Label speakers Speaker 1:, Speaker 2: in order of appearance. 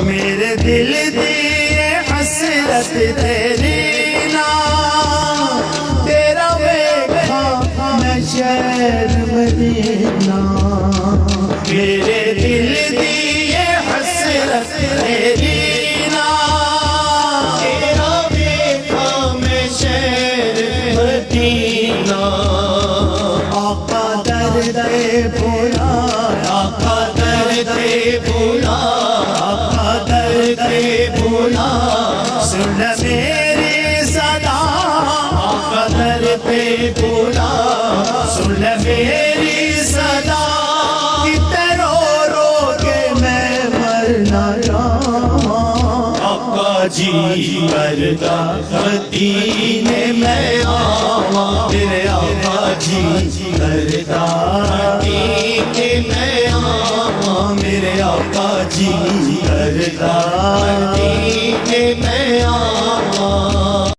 Speaker 1: میرے دل دی حسرت تیری نا تیرا ویکھا میں شہر مدینہ میرے دل دی حسرت تیری نا تیرا ویکھا میں شہر مدینہ آقا درد بھولا آقا درد بھولا آقا درد بھولا سن میری صدا آقا درد بھولا سن میری صدا کتنے رو رو کے میں مرنا جاواں آقا جی کردا مدینے میں آواں میرے آقا جی کردا مدینے میں آواں میرے آقا جی کردا